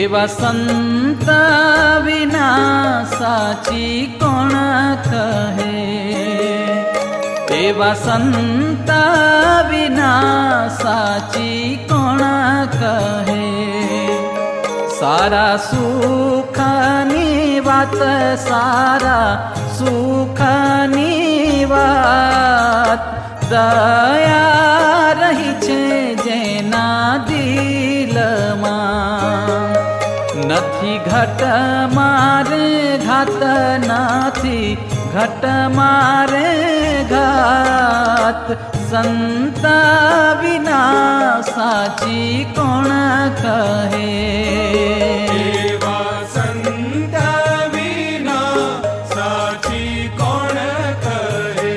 एवा संत विना साची कोण कहे। एवा संत विना साची कोण कहे। सारा सुखनी बात सारा सुखनी बात दया रही छे जेना दिलमा। नथी घट मारे घात नथी घट मारे घात। संत विना साची कोण कहे। एवा संत विना साची कोण कहे।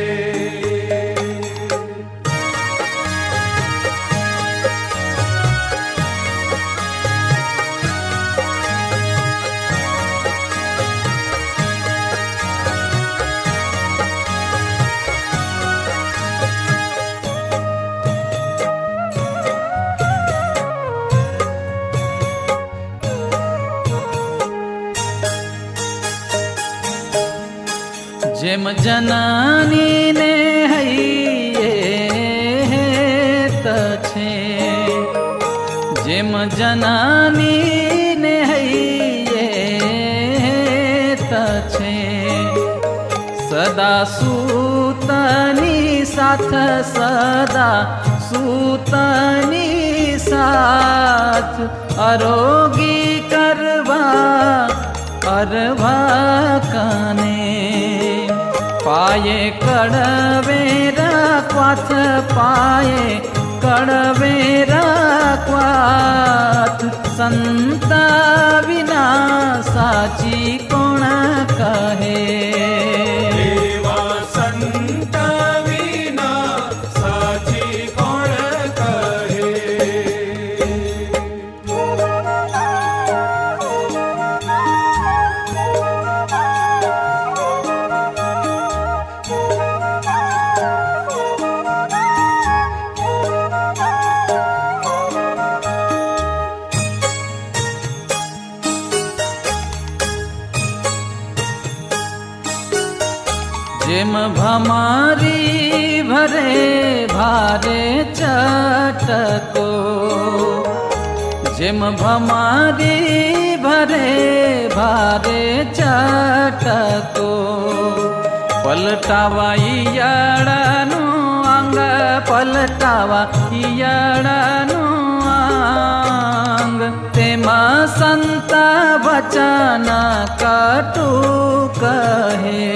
जेम जननी ने हइये तछे। जेम जननी ने हइये तछे। सदा सूतनी साथ सदा सूतनी साथ। आरोगी करवा अरवा कने। पाये कड़वेरा क्वाथ पाये कड़वेरा क्वाथ। संत विना साची कोण कहे। एवा संत विना साची कोण कहे। जेम भमारी भरे भारे चटको। जेम भमारी भरे भारे चटको। पलटावा ईयळानु अंग पलटावा ईयळानु अंग। तेमा संत वचन कटु कहे।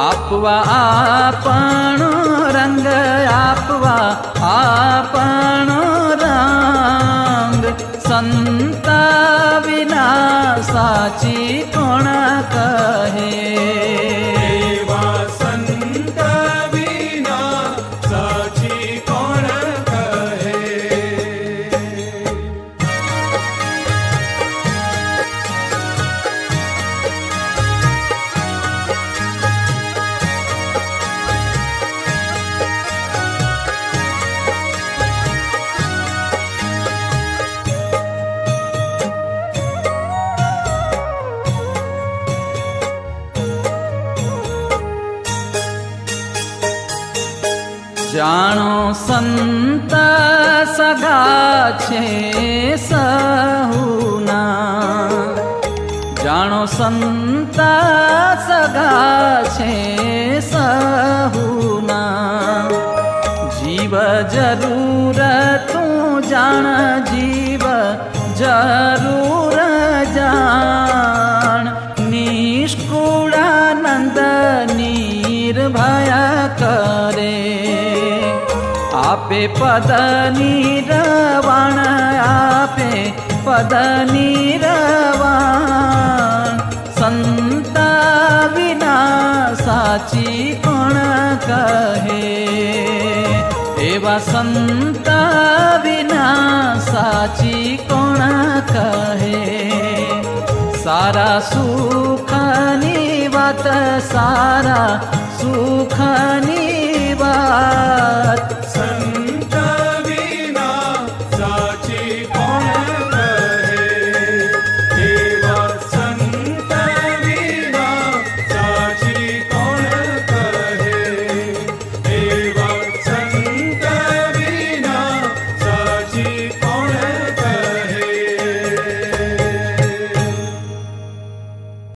आपवा आपणो रंग आपवा आपणो रंग। संत विना साची कोण कहे। एवा संत विना साची कोण कहे। जानो संत सगा छे सहुना। जानो संत सगा छे सहुना। जीव जरूर तू जान जीव जरूर जान। निष्कुळानंद निर्भय करे। आपे पद निरवाण आपे पद निरवाण। संत विना साची कोण कहे। एवा संत विना साची कोण कहे। सारा सुखनी बात सारा सुखनी बात।